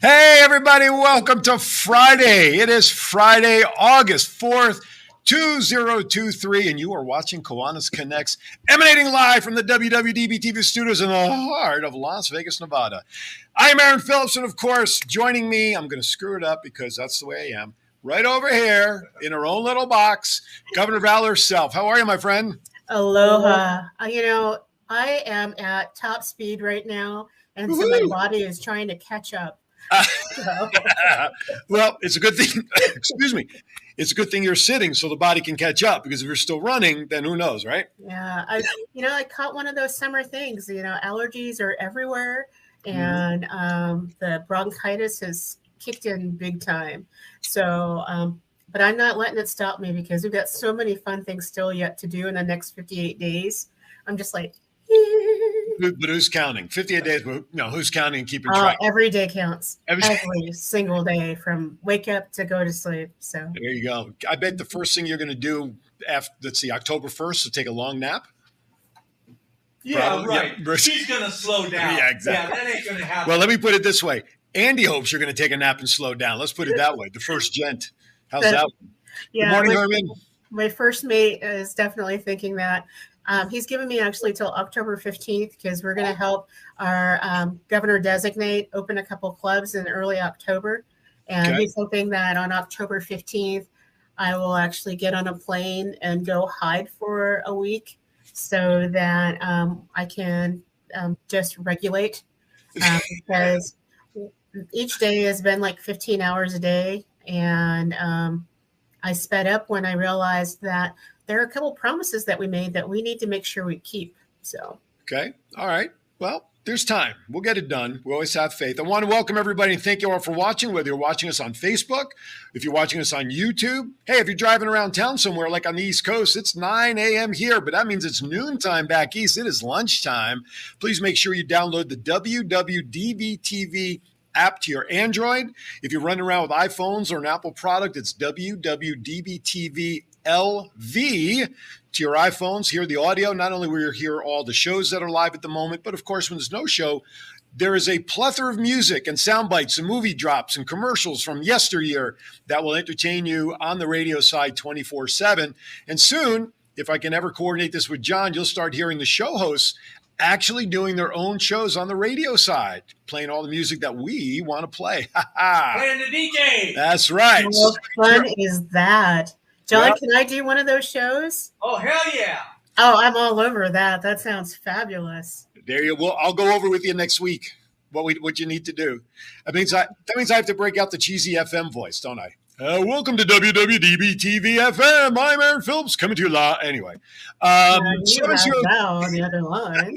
Hey, everybody, welcome to Friday. It is Friday, August 4th, 2023, and you are watching Kiwanis Connects, emanating live from the WWDBTV studios in the heart of Las Vegas, Nevada. I'm Aaron Phillips, and of course, joining me, I'm going to screw it up because that's the way I am, right over here in her own little box, Governor Val herself. How are you, my friend? Aloha. I am at top speed right now, and so my body is trying to catch up. Well, it's a good thing. Excuse me. It's a good thing you're sitting so the body can catch up, because if you're still running, then who knows, right? Yeah, I caught one of those summer things. Allergies are everywhere, and the bronchitis has kicked in big time. So, but I'm not letting it stop me because we've got so many fun things still yet to do in the next 58 days. I'm just like, but who's counting? 58 days, but who's counting and keeping track? Every day counts. Every single day from wake up to go to sleep. So there you go. I bet the first thing you're going to do after, let's see, October 1st is take a long nap. Yeah, probably. Right. Yeah. She's going to slow down. Yeah, exactly. Yeah, that ain't going to happen. Well, let me put it this way. Andy hopes you're going to take a nap and slow down. Let's put it that way. The first gent. How's that? Yeah, good morning, Herman. My first mate is definitely thinking that. He's given me actually till October 15th because we're going to help our governor designate open a couple clubs in early October. And he's hoping that on October 15th, I will actually get on a plane and go hide for a week so that I can just regulate because each day has been like 15 hours a day. And I sped up when I realized that there are a couple promises that we made that we need to make sure we keep. So, okay. All right. Well, there's time. We'll get it done. We always have faith. I want to welcome everybody and thank you all for watching, whether you're watching us on Facebook, if you're watching us on YouTube. Hey, if you're driving around town somewhere like on the East Coast, it's 9 a.m. here, but that means it's noontime back east. It is lunchtime. Please make sure you download the WWDBTV app to your Android. If you're running around with iPhones or an Apple product, it's WWDBTV LV to your iPhones. Hear the audio. Not only will you hear all the shows that are live at the moment, but of course, when there's no show, there is a plethora of music and sound bites and movie drops and commercials from yesteryear that will entertain you on the radio side 24/7. And soon, if I can ever coordinate this with John, you'll start hearing the show hosts actually doing their own shows on the radio side, playing all the music that we want to play. Playing the DJ. That's right. How fun is that? John, can I do one of those shows? Oh, hell yeah. Oh, I'm all over that. That sounds fabulous. There you go. I'll go over with you next week what you need to do. That means I have to break out the cheesy FM voice, don't I? Welcome to WWDBTV FM. I'm Aaron Phillips coming to you live. Anyway, on the other line.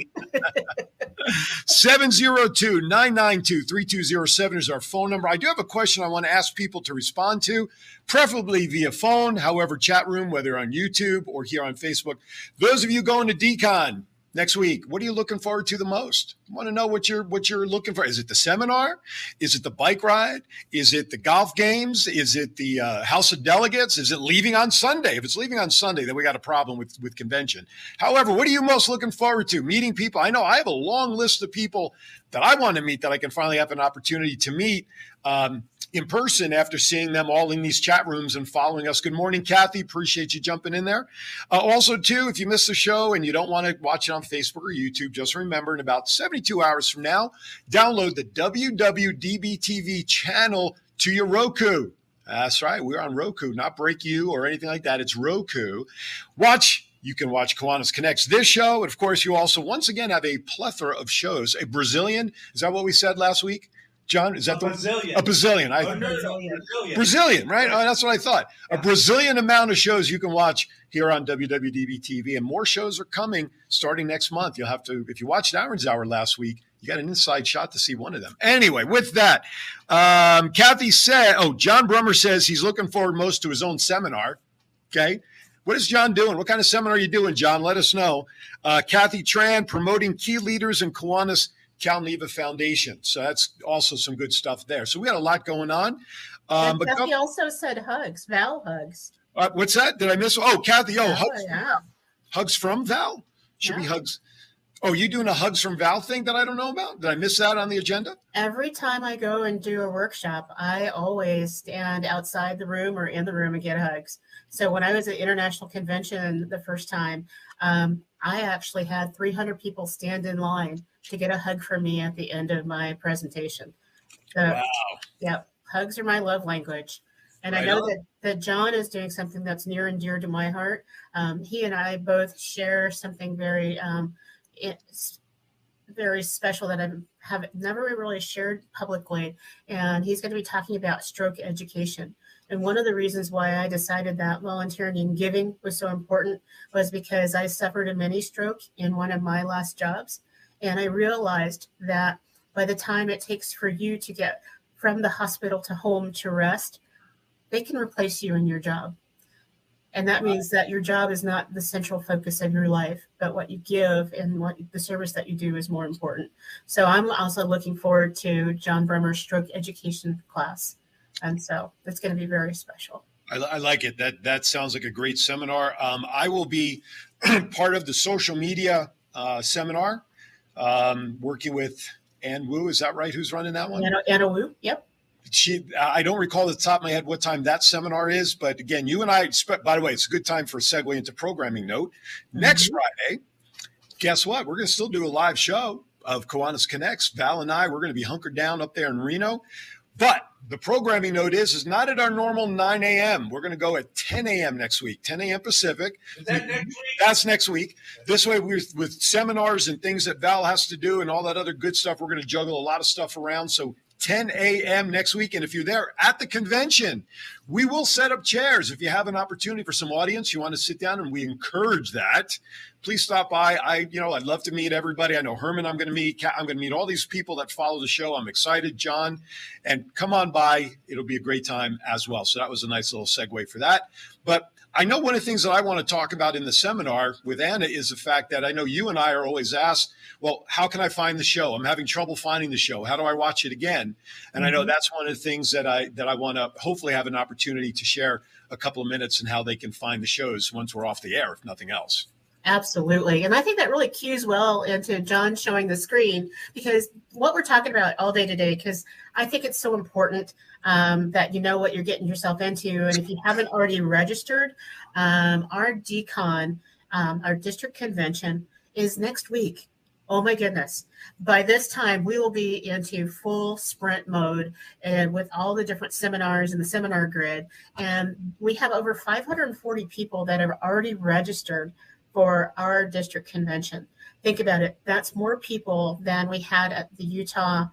702-992-3207 is our phone number. I do have a question I want to ask people to respond to, preferably via phone, however, chat room, whether on YouTube or here on Facebook. Those of you going to DCON next week, what are you looking forward to the most? I want to know what you're looking for. Is it the seminar? Is it the bike ride? Is it the golf games? Is it the House of Delegates? Is it leaving on Sunday? If it's leaving on Sunday, then we got a problem with convention. However, what are you most looking forward to? Meeting people? I know I have a long list of people that I want to meet that I can finally have an opportunity to meet in person after seeing them all in these chat rooms and following us. Good morning, Kathy. Appreciate you jumping in there. Also, too, if you missed the show and you don't want to watch it on Facebook or YouTube, just remember in about 72 hours from now, download the WWDBTV channel to your Roku. That's right. We're on Roku, not BreakU or anything like that. It's Roku. You can watch Kiwanis Connects, this show. And, of course, you also, once again, have a plethora of shows. A Brazilian, is that what we said last week? John, is that Brazilian? A Brazilian. Brazilian, right? Oh, that's what I thought. Yeah. A Brazilian amount of shows you can watch here on WWDB-TV, and more shows are coming starting next month. You'll have to, if you watched Aaron's Hour last week, you got an inside shot to see one of them. Anyway, with that, Kathy said, John Brummer says he's looking forward most to his own seminar. Okay. What is John doing? What kind of seminar are you doing, John? Let us know. Kathy Tran, promoting key leaders in Kiwanis Cal Neva Foundation. So that's also some good stuff there. So we got a lot going on. But Kathy also said hugs, Val hugs. What's that? Did I miss? Oh, Kathy. Hugs. Yeah. Hugs from Val? Should be hugs. Oh, you doing a Hugs from Val thing that I don't know about? Did I miss that on the agenda? Every time I go and do a workshop, I always stand outside the room or in the room and get hugs. So when I was at International Convention the first time, I actually had 300 people stand in line to get a hug from me at the end of my presentation. So, wow. Yeah, hugs are my love language. And right I know that John is doing something that's near and dear to my heart. He and I both share something it's very special that I have never really shared publicly. And he's going to be talking about stroke education. And one of the reasons why I decided that volunteering and giving was so important was because I suffered a mini stroke in one of my last jobs. And I realized that by the time it takes for you to get from the hospital to home to rest, they can replace you in your job. And that means that your job is not the central focus of your life, but what you give and what the service that you do is more important. So I'm also looking forward to John Brummer's stroke education class. And so it's going to be very special. I like it. That sounds like a great seminar. I will be part of the social media seminar, working with Ann Wu. Is that right? Who's running that one? Anna Wu. Yep. I don't recall at the top of my head what time that seminar is, but again, you and I, by the way, it's a good time for a segue into programming note. Next Friday, guess what? We're going to still do a live show of Kiwanis Connects. Val and I, we're going to be hunkered down up there in Reno. But the programming note is not at our normal 9 a.m. We're going to go at 10 a.m. next week, 10 a.m. Pacific. Is that next week? That's next week. This way, with seminars and things that Val has to do and all that other good stuff, we're going to juggle a lot of stuff around. So 10 a.m. next week. And if you're there at the convention, we will set up chairs. If you have an opportunity for some audience, you want to sit down, and we encourage that, please stop by. I'd love to meet everybody. I know Herman I'm going to meet. I'm going to meet all these people that follow the show. I'm excited, John, and come on by. It'll be a great time as well. So that was a nice little segue for that. But I know one of the things that I want to talk about in the seminar with Anna is the fact that I know you and I are always asked, well, how can I find the show? I'm having trouble finding the show. How do I watch it again? And I know that's one of the things that I want to hopefully have an opportunity to share a couple of minutes and how they can find the shows once we're off the air, if nothing else. Absolutely. And I think that really cues well into John showing the screen, because what we're talking about all day today, because I think it's so important that you know what you're getting yourself into. And if you haven't already registered, our DCON, our district convention, is next week. Oh my goodness. By this time, we will be into full sprint mode and with all the different seminars in the seminar grid. And we have over 540 people that have already registered for our district convention. Think about it. That's more people than we had at the Utah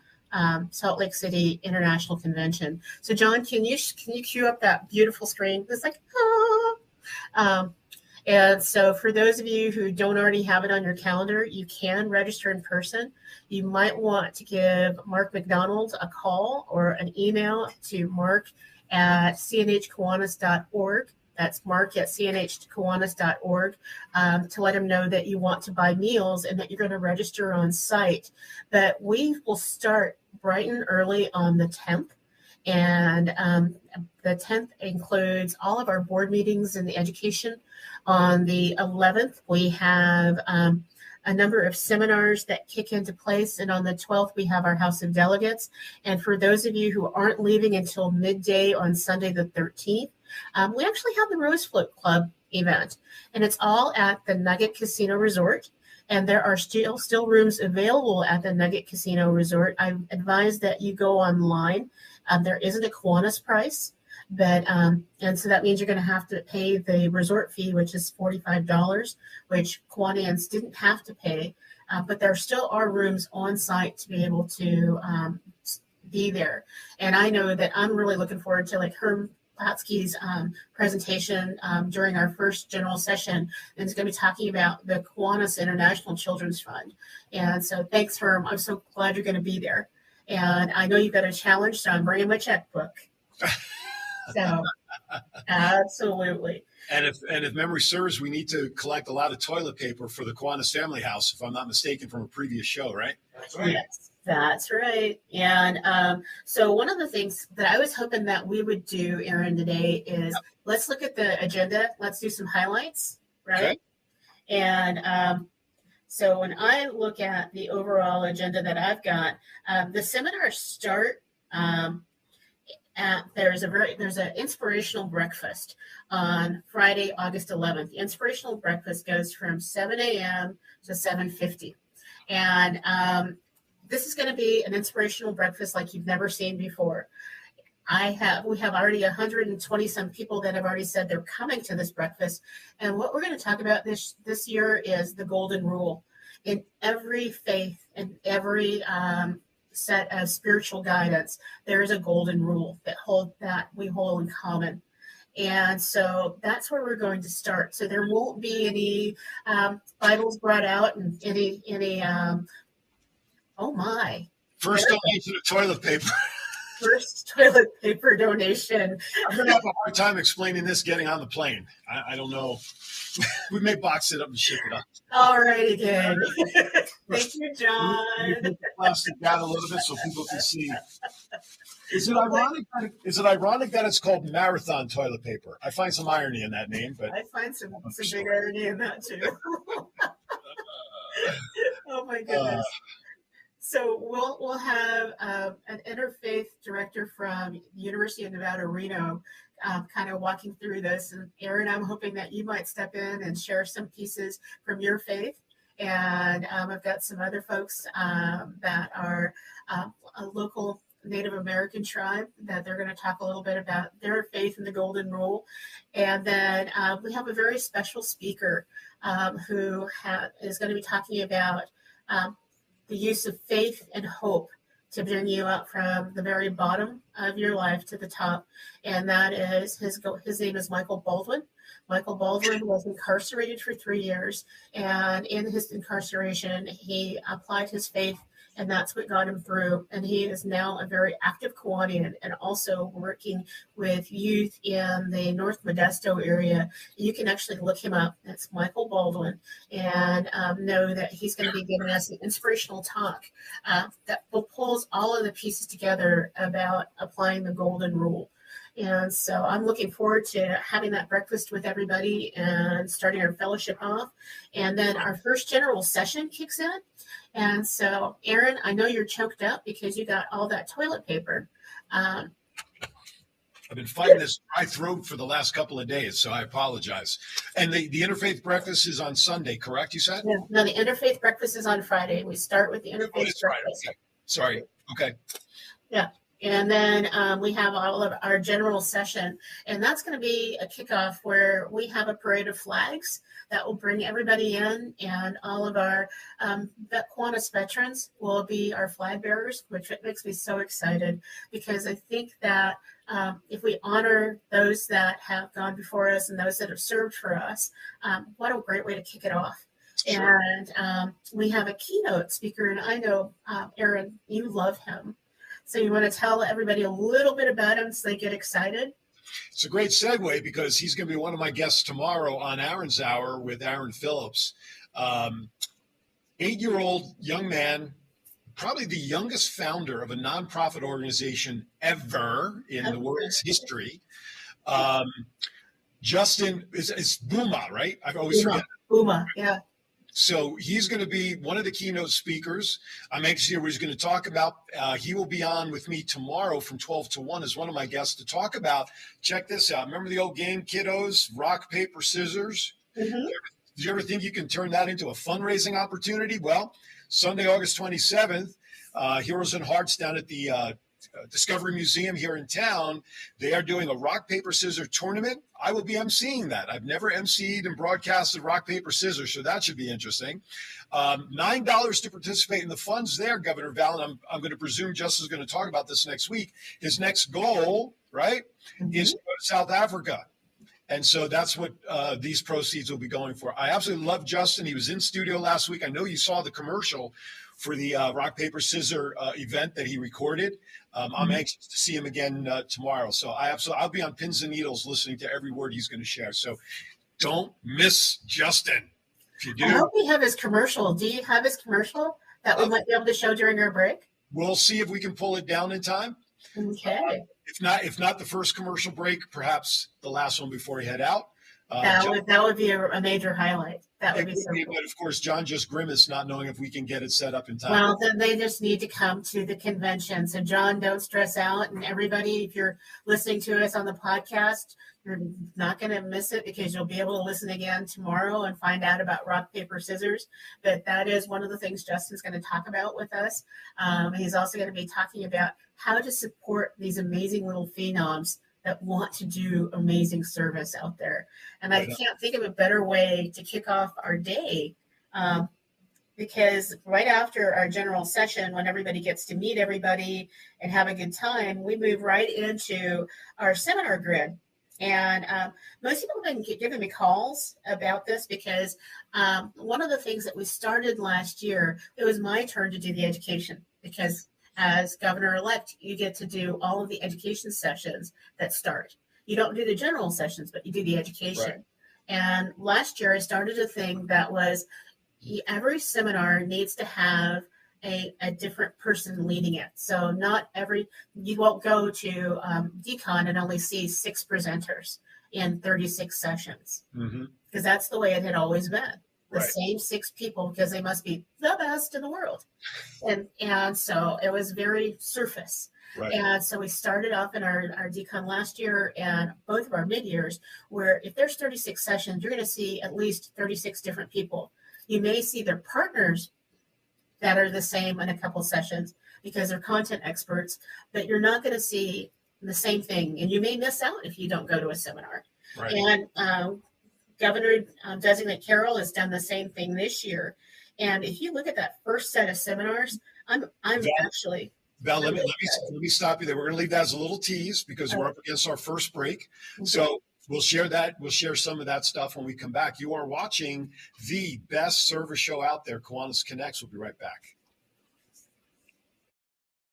Salt Lake City International Convention. So John, can you cue up that beautiful screen? It's like, and so for those of you who don't already have it on your calendar, you can register in person. You might want to give Mark McDonald a call or an email to mark@cnhkiwanis.org. That's mark@cnhkiwanis.org to let him know that you want to buy meals and that you're going to register on site. But we will start bright and early on the 10th. And the 10th includes all of our board meetings and the education. On the 11th, we have a number of seminars that kick into place. And on the 12th, we have our House of Delegates. And for those of you who aren't leaving until midday on Sunday the 13th, we actually have the Rose Float Club event, and it's all at the Nugget Casino Resort. And there are still rooms available at the Nugget Casino Resort. I advise that you go online. There isn't a Kiwanis price, but and so that means you're going to have to pay the resort fee, which is $45, which Kiwanians didn't have to pay. But there still are rooms on site to be able to be there. And I know that I'm really looking forward to Herm Platsky's presentation during our first general session, and it's going to be talking about the Kiwanis International Children's Fund. And so thanks, Herm. I'm so glad you're going to be there. And I know you've got a challenge, so I'm bringing my checkbook. So absolutely. And if memory serves, we need to collect a lot of toilet paper for the Kiwanis Family House, if I'm not mistaken, from a previous show, right? That's right. Yes. That's right. And so one of the things that I was hoping that we would do, Aaron, today is let's look at the agenda. Let's do some highlights, right? Okay. And So when I look at the overall agenda that I've got, the seminars start there's an inspirational breakfast on Friday, August 11th. The inspirational breakfast goes from 7 a.m. to 7:50. And this is going to be an inspirational breakfast like you've never seen before. We have already 120 some people that have already said they're coming to this breakfast. And what we're going to talk about this year is the golden rule. In every faith and every set of spiritual guidance, there is a golden rule that we hold in common. And so that's where we're going to start. So there won't be any Bibles brought out and any oh my. First donation of toilet paper. First toilet paper donation. I'm going to have a hard time explaining this getting on the plane. I don't know. We may box it up and ship it up. All right, again. Thank you, John. We plastic down a little bit so people can see. Is it ironic that it's called marathon toilet paper? I find some irony in that name, but I find some big irony in that too. Oh my goodness. So we'll have an interfaith director from the University of Nevada, Reno, kind of walking through this. And Aaron, I'm hoping that you might step in and share some pieces from your faith. And I've got some other folks that are a local Native American tribe that they're going to talk a little bit about their faith in the Golden Rule. And then we have a very special speaker who is going to be talking about the use of faith and hope to bring you up from the very bottom of your life to the top. And that is his name is Michael Baldwin. Michael Baldwin was incarcerated for 3 years. And in his incarceration, he applied his faith, and that's what got him through. And he is now a very active Kiwanian and also working with youth in the North Modesto area. You can actually look him up. That's Michael Baldwin, and know that he's going to be giving us an inspirational talk that pulls all of the pieces together about applying the Golden Rule. And so I'm looking forward to having that breakfast with everybody and starting our fellowship off. And then our first general session kicks in. And so, Aaron, I know you're choked up because you got all that toilet paper. I've been fighting this dry throat for the last couple of days, so I apologize. And the interfaith breakfast is on Sunday, correct, you said? No, the interfaith breakfast is on Friday. We start with the interfaith breakfast. Right. Okay. Sorry. Okay. Yeah. And then we have all of our general session, and that's going to be a kickoff where we have a parade of flags that will bring everybody in, and all of our Kiwanis veterans will be our flag bearers, which makes me so excited because I think that if we honor those that have gone before us and those that have served for us, what a great way to kick it off. Sure. And we have a keynote speaker, and I know, Aaron, you love him. So you want to tell everybody a little bit about him so they get excited? It's a great segue because he's going to be one of my guests tomorrow on Aaron's Hour with Aaron Phillips. 8-year-old young man, probably the youngest founder of a nonprofit organization ever in the world's history. Justin, it's Buma, right? I always forget. Buma, yeah. So he's going to be one of the keynote speakers. I'm anxious to hear what he's going to talk about. He will be on with me tomorrow from 12 to 1 as one of my guests to talk about. Check this out. Remember the old game, kiddos? Rock, paper, scissors? Mm-hmm. Did you ever think you can turn that into a fundraising opportunity? Well, Sunday, August 27th, Heroes and Hearts down at the Discovery Museum here in town. They are doing a rock, paper, scissors tournament. I will be emceeing that. I've never emceed and broadcasted rock, paper, scissors, so that should be interesting. $9 to participate in the funds there, Governor Vallon. I'm going to presume Justin's going to talk about this next week. His next goal, right, is to go to South Africa. And so that's what these proceeds will be going for. I absolutely love Justin. He was in studio last week. I know you saw the commercial for the rock, paper, scissor event that he recorded. I'm anxious to see him again tomorrow. So I'll be on pins and needles listening to every word he's going to share. So don't miss Justin. If you do, I hope we have his commercial. Do you have his commercial that we might be able to show during our break? We'll see if we can pull it down in time. Okay. If not the first commercial break, perhaps the last one before we head out. That would be a major highlight. That would be so cool. But of course, John just grimaced, not knowing if we can get it set up in time. Well, then they just need to come to the convention. So, John, don't stress out. And everybody, if you're listening to us on the podcast, you're not going to miss it because you'll be able to listen again tomorrow and find out about rock, paper, scissors. But that is one of the things Justin's going to talk about with us. He's also going to be talking about how to support these amazing little phenoms that want to do amazing service out there. And I can't think of a better way to kick off our day because right after our general session, when everybody gets to meet everybody and have a good time, we move right into our seminar grid. And most people have been giving me calls about this because one of the things that we started last year, it was my turn to do the education because as governor-elect, you get to do all of the education sessions that start. You don't do the general sessions, but you do the education. Right. And last year, I started a thing that was every seminar needs to have a different person leading it. So you won't go to Decon and only see 6 presenters in 36 sessions because that's the way it had always been. The same 6 people because they must be the best in the world. And so it was very surface. Right. And so we started off in our decon last year and both of our mid-years where if there's 36 sessions, you're going to see at least 36 different people. You may see their partners that are the same in a couple sessions because they're content experts, but you're not going to see the same thing. And you may miss out if you don't go to a seminar. Right. And Governor Designate Carroll has done the same thing this year. And if you look at that first set of seminars, I'm actually... Val, let me stop you there. We're going to leave that as a little tease because we're up against our first break. So we'll share that. We'll share some of that stuff when we come back. You are watching the best service show out there, Kiwanis Connects. We'll be right back.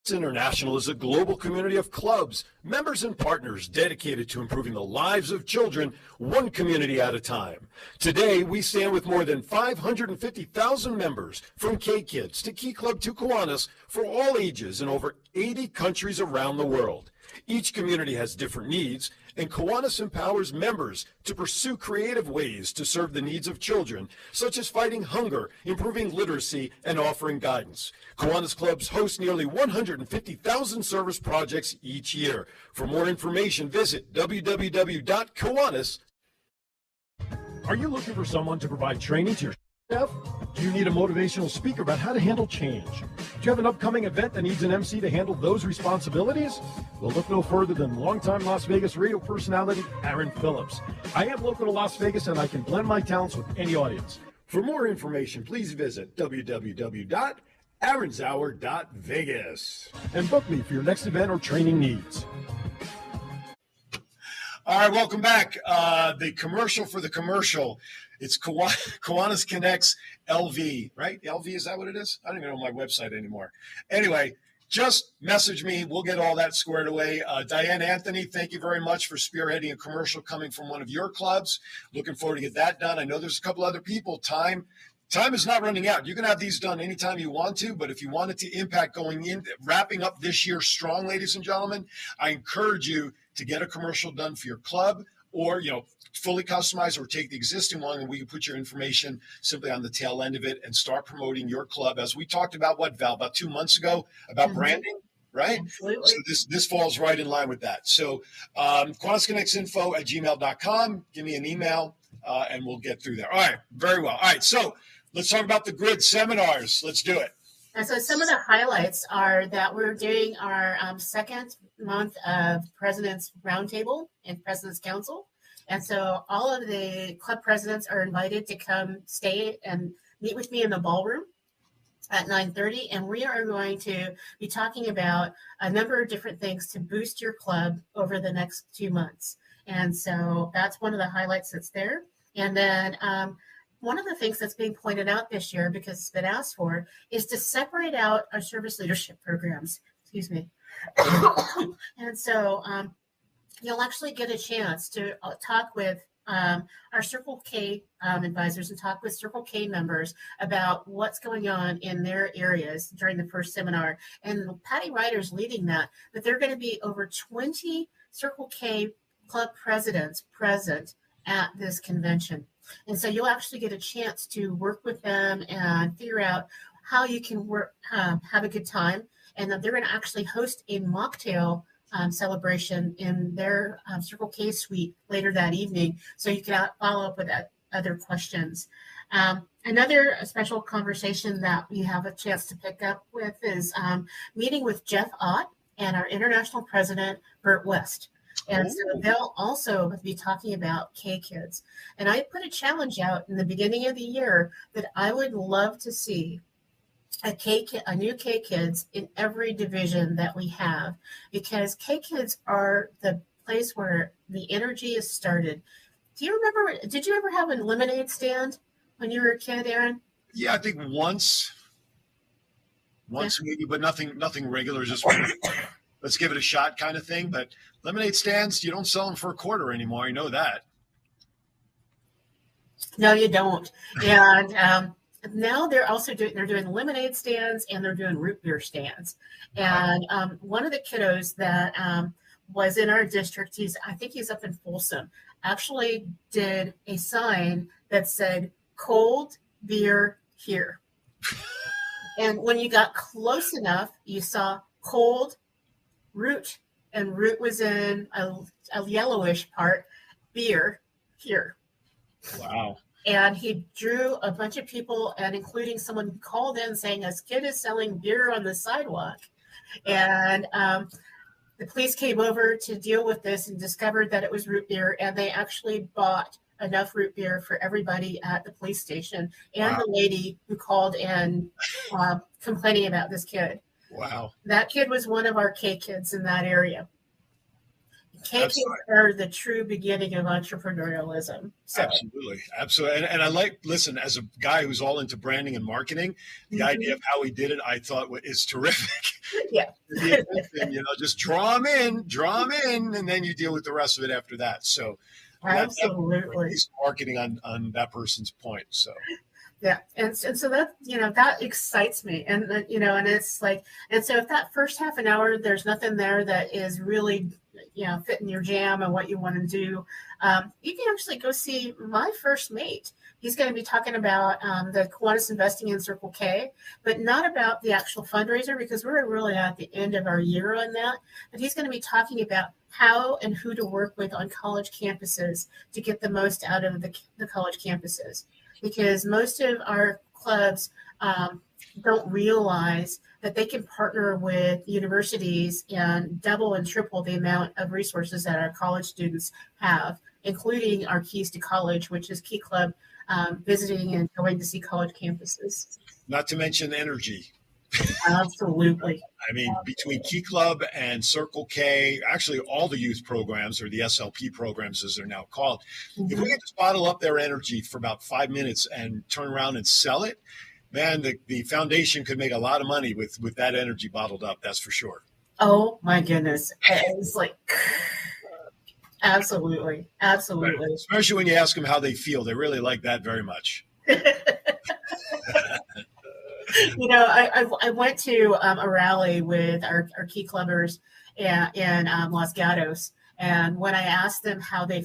International is a global community of clubs, members, and partners dedicated to improving the lives of children, one community at a time. Today, we stand with more than 550,000 members, from K-Kids to Key Club to Kiwanis, for all ages in over 80 countries around the world. Each community has different needs, and Kiwanis empowers members to pursue creative ways to serve the needs of children, such as fighting hunger, improving literacy, and offering guidance. Kiwanis clubs host nearly 150,000 service projects each year. For more information, visit www.kiwanis.com. Are you looking for someone to provide training to your staff? Do you need a motivational speaker about how to handle change? Do you have an upcoming event that needs an MC to handle those responsibilities? Well, look no further than longtime Las Vegas radio personality Aaron Phillips. I am local to Las Vegas and I can blend my talents with any audience. For more information, please visit www.aaronshour.vegas and book me for your next event or training needs. All right, welcome back. The commercial for the commercial. It's Kiwanis Connects LV, right? LV, is that what it is? I don't even know my website anymore. Anyway, just message me. We'll get all that squared away. Diane Anthony, thank you very much for spearheading a commercial coming from one of your clubs. Looking forward to get that done. I know there's a couple other people. Time is not running out. You can have these done anytime you want to, but if you want it to impact going in, wrapping up this year strong, ladies and gentlemen, I encourage you to get a commercial done for your club or, fully customize or take the existing one and we can put your information simply on the tail end of it and start promoting your club. As we talked about, Val, about 2 months ago about branding, right? Absolutely. So this falls right in line with that. So KiwanisConnectsInfo@gmail.com. Give me an email and we'll get through there. All right. Very well. All right. So let's talk about the grid seminars. Let's do it. And so some of the highlights are that we're doing our second month of President's Roundtable and President's Council. And so all of the club presidents are invited to come stay and meet with me in the ballroom at 9:30. And we are going to be talking about a number of different things to boost your club over the next 2 months. And so that's one of the highlights that's there. And then one of the things that's being pointed out this year, because it's been asked for, is to separate out our service leadership programs. Excuse me. And so you'll actually get a chance to talk with our Circle K advisors and talk with Circle K members about what's going on in their areas during the first seminar. And Patty Ryder's leading that, but there are going to be over 20 Circle K club presidents present at this convention. And so you'll actually get a chance to work with them and figure out how you can work, have a good time. And that they're going to actually host a mocktail celebration in their Circle K suite later that evening. So you can follow up with other questions. Another special conversation that we have a chance to pick up with is meeting with Jeff Ott and our international president, Bert West. And so they'll also be talking about K-Kids. And I put a challenge out in the beginning of the year that I would love to see a new K-Kids in every division that we have, because K-Kids are the place where the energy is started. Do you remember, did you ever have a lemonade stand when you were a kid, Aaron? Yeah, I think once maybe, but nothing regular, just let's give it a shot kind of thing. But lemonade stands, you don't sell them for $0.25 anymore. You know that. No, you don't. And now they're also doing lemonade stands, and they're doing root beer stands. And one of the kiddos that was in our district, I think he's up in Folsom, actually did a sign that said cold beer here. And when you got close enough, you saw cold root, and root was in a yellowish part, beer here. Wow. And he drew a bunch of people, and including someone who called in saying his kid is selling beer on the sidewalk. And the police came over to deal with this and discovered that it was root beer, and they actually bought enough root beer for everybody at the police station and the lady who called in complaining about this kid. Wow. That kid was one of our K-Kids in that area. K-Kids are the true beginning of entrepreneurialism. So. Absolutely. And I listen, as a guy who's all into branding and marketing, the idea of how he did it, I thought is terrific. Yeah. Just draw them in, and then you deal with the rest of it after that. So absolutely. That's marketing on that person's point. So. Yeah. And so that, that excites me. And, and it's like, and so if that first half an hour, there's nothing there that is really, fitting your jam and what you want to do, you can actually go see my first mate. He's going to be talking about the Kiwanis investing in Circle K, but not about the actual fundraiser, because we're really at the end of our year on that. But he's going to be talking about how and who to work with on college campuses to get the most out of the college campuses. Because most of our clubs don't realize that they can partner with universities and double and triple the amount of resources that our college students have, including our Keys to College, which is Key Club, visiting and going to see college campuses. Not to mention energy. Absolutely. I mean, between Key Club and Circle K, actually all the youth programs, or the SLP programs as they're now called, if we can just bottle up their energy for about 5 minutes and turn around and sell it, man, the foundation could make a lot of money with that energy bottled up. That's for sure. Oh my goodness. It's like, absolutely. Absolutely. Especially when you ask them how they feel. They really like that very much. I went to a rally with our Key Clubbers in Los Gatos, and when I asked them how they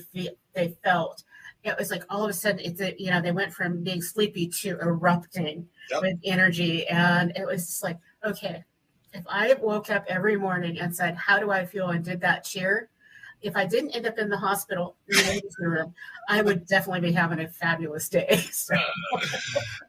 felt, it was like all of a sudden they went from being sleepy to erupting with energy, and it was just like, okay, if I woke up every morning and said, how do I feel, and did that cheer, if I didn't end up in the hospital in the emergency room, I would definitely be having a fabulous day. So.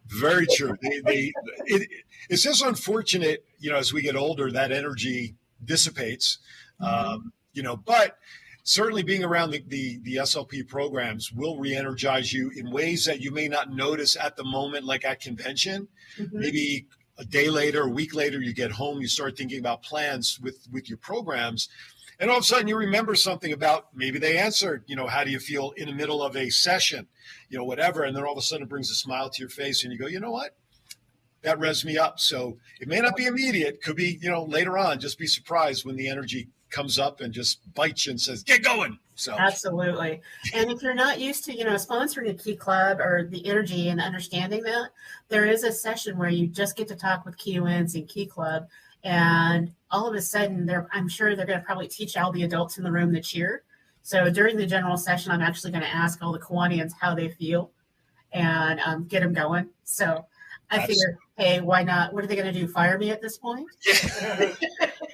Very true. It's just unfortunate, as we get older, that energy dissipates. But certainly being around the SLP programs will re-energize you in ways that you may not notice at the moment, like at convention. Maybe a day later, a week later, you get home, you start thinking about plans with your programs. And all of a sudden you remember something about, maybe they answered, how do you feel in the middle of a session, whatever. And then all of a sudden it brings a smile to your face and you go, you know what? That revs me up. So it may not be immediate. Could be, later on, just be surprised when the energy comes up and just bites you and says, get going. So absolutely. And if you're not used to, sponsoring a Key Club or the energy and understanding that, there is a session where you just get to talk with Kiwanis and Key Club. And all of a sudden, I'm sure they're going to probably teach all the adults in the room to cheer. So during the general session, I'm actually going to ask all the Kiwanians how they feel and get them going. So I figured, hey, why not? What are they going to do? Fire me at this point? Yeah.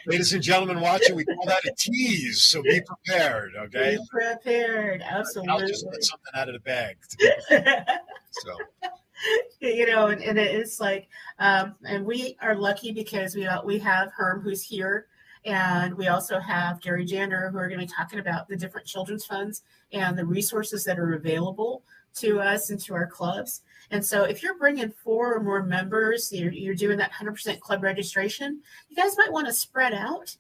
Ladies and gentlemen watching, we call that a tease. So be prepared, okay? Be prepared. Absolutely. I'll just let something out of the bag. So. And it's like, and we are lucky because we have Herm, who's here, and we also have Gary Jander, who are going to be talking about the different children's funds and the resources that are available to us and to our clubs. And so if you're bringing 4 or more members, you're doing that 100% club registration, you guys might want to spread out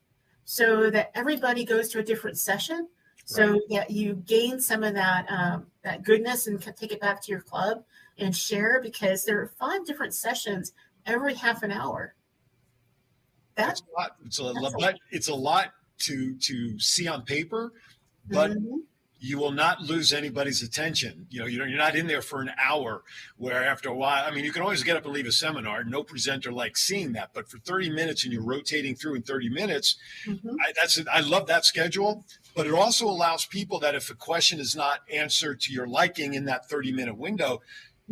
so that everybody goes to a different session, so that you gain some of that goodness and can take it back to your club and share, because there are 5 different sessions every half an hour. That's a lot. It's a lot to see on paper, but you will not lose anybody's attention. You're not in there for an hour where after a while, I mean, you can always get up and leave a seminar. No presenter likes seeing that, but for 30 minutes and you're rotating through in 30 minutes, I love that schedule. But it also allows people that if a question is not answered to your liking in that 30-minute window,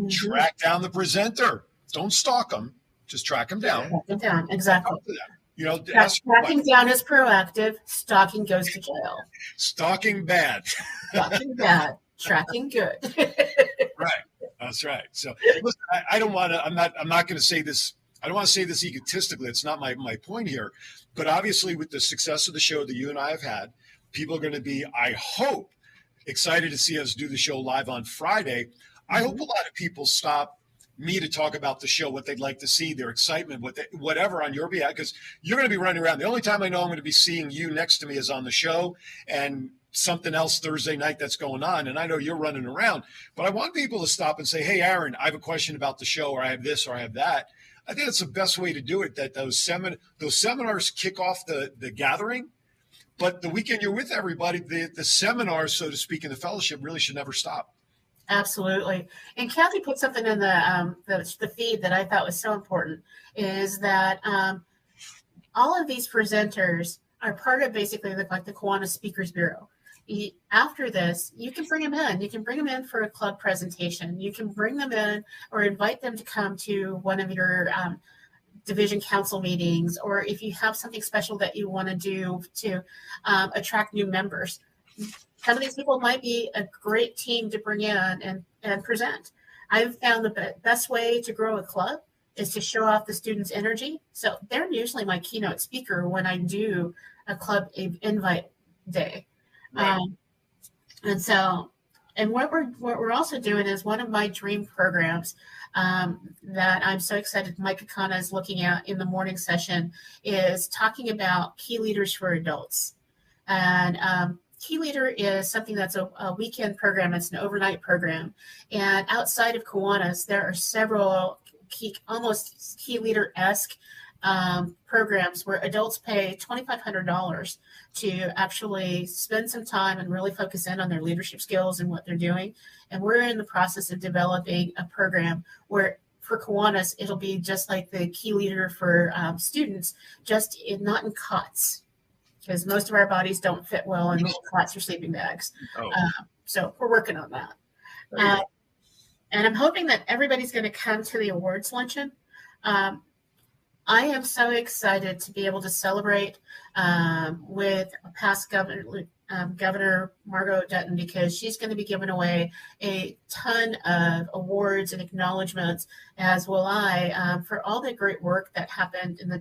track down the presenter. Don't stalk them. Just track them down. Track them down. Exactly. Tracking down is proactive. Stalking goes to jail. Stalking bad. Stalking bad. Tracking good. Right. That's right. So listen, I don't want to. I'm not going to say this. I don't want to say this egotistically. It's not my point here. But obviously, with the success of the show that you and I have had, people are going to be, I hope, excited to see us do the show live on Friday. I hope a lot of people stop me to talk about the show, what they'd like to see, their excitement, whatever on your behalf, because you're going to be running around. The only time I know I'm going to be seeing you next to me is on the show and something else Thursday night that's going on. And I know you're running around, but I want people to stop and say, hey, Aaron, I have a question about the show, or I have this, or I have that. I think that's the best way to do it, that those seminars kick off the gathering. But the weekend you're with everybody, the seminars, so to speak, in the fellowship really should never stop. Absolutely. And Kathy put something in the feed that I thought was so important, is that all of these presenters are part of basically the Kiwanis Speakers Bureau. After this, you can bring them in. You can bring them in for a club presentation. You can bring them in or invite them to come to one of your division council meetings, or if you have something special that you want to do to attract new members. Some of these people might be a great team to bring in and present. I've found the best way to grow a club is to show off the students' energy. So they're usually my keynote speaker when I do a club invite day. Right. And what we're also doing is one of my dream programs that I'm so excited Mike Akana is looking at in the morning session is talking about key leaders for adults. And Key Leader is something that's a weekend program. It's an overnight program. And outside of Kiwanis, there are several almost Key Leader-esque programs where adults pay $2,500 to actually spend some time and really focus in on their leadership skills and what they're doing. And we're in the process of developing a program where for Kiwanis, it'll be just like the Key Leader for students, just not in cots, because most of our bodies don't fit well in cots or sleeping bags. So we're working on that. And I'm hoping that everybody's going to come to the awards luncheon. I am so excited to be able to celebrate with past Governor Margot Dutton, because she's going to be giving away a ton of awards and acknowledgments, as will I, for all the great work that happened in the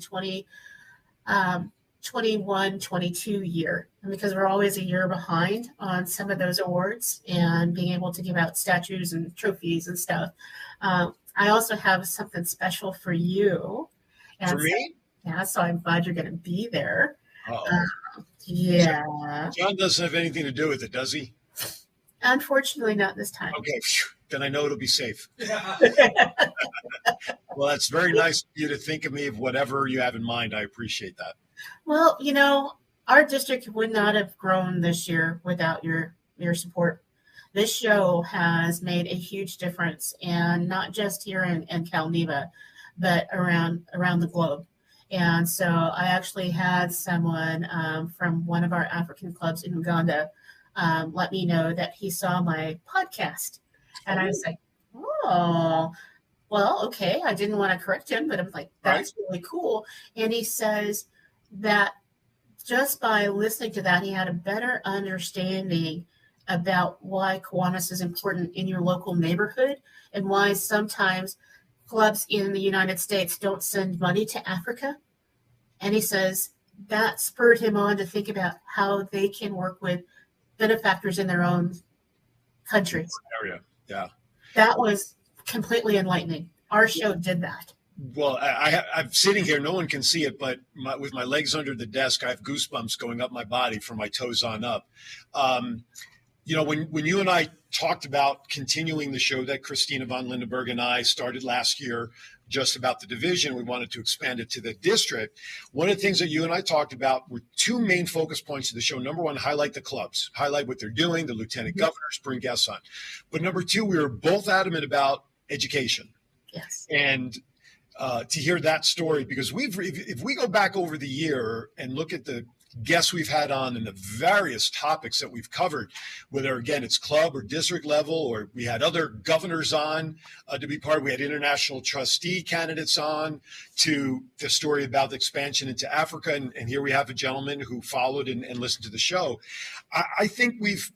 21-22 year, and because we're always a year behind on some of those awards and being able to give out statues and trophies and stuff. I also have something special for you. And for me? Yeah, so I'm glad you're going to be there. Yeah. John doesn't have anything to do with it, does he? Unfortunately, not this time. Okay, then I know it'll be safe. Well, that's very nice of you to think of me of whatever you have in mind. I appreciate that. Well, our district would not have grown this year without your support. This show has made a huge difference, and not just here in Calneva, but around the globe. And so I actually had someone from one of our African clubs in Uganda let me know that he saw my podcast. And I was like, oh, well, okay. I didn't want to correct him, but I'm like, that's really cool. And he says that just by listening to that, he had a better understanding about why Kiwanis is important in your local neighborhood and why sometimes clubs in the United States don't send money to Africa. And he says that spurred him on to think about how they can work with benefactors in their own countries. Area. Yeah. That was completely enlightening. Our show did that. Well, I'm sitting here. No one can see it, but with my legs under the desk, I have goosebumps going up my body from my toes on up. When you and I talked about continuing the show that Christina von Lindenberg and I started last year, just about the division, we wanted to expand it to the district. One of the things that you and I talked about were two main focus points of the show. Number one, highlight the clubs, highlight what they're doing, the lieutenant governors, bring guests on. But number two, we were both adamant about education. Yes. And to hear that story, because if we go back over the year and look at the guests we've had on and the various topics that we've covered, whether again it's club or district level, or we had other governors on to be part of, we had international trustee candidates on, to the story about the expansion into Africa, and here we have a gentleman who followed and listened to the show. I think we've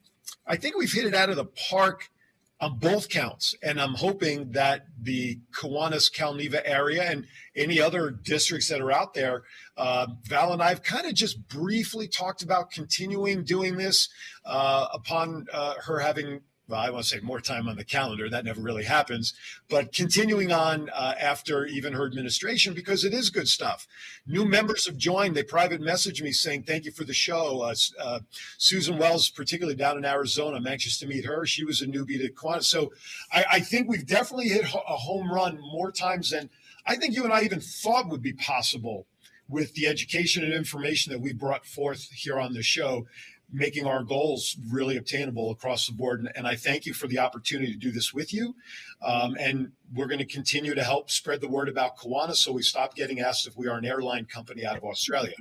hit it out of the park on both counts. And I'm hoping that the Kiwanis, Calneva area and any other districts that are out there, Val and I have kind of just briefly talked about continuing doing this upon her having, well, I want to say more time on the calendar. That never really happens, but continuing on after even her administration, because it is good stuff. New members have joined. They private messaged me saying, thank you for the show. Susan Wells, particularly down in Arizona, I'm anxious to meet her. She was a newbie to Kiwanis. So I think we've definitely hit a home run more times than I think you and I even thought would be possible with the education and information that we brought forth here on the show, making our goals really obtainable across the board. And I thank you for the opportunity to do this with you. And we're going to continue to help spread the word about Kiwanis, so we stop getting asked if we are an airline company out of Australia.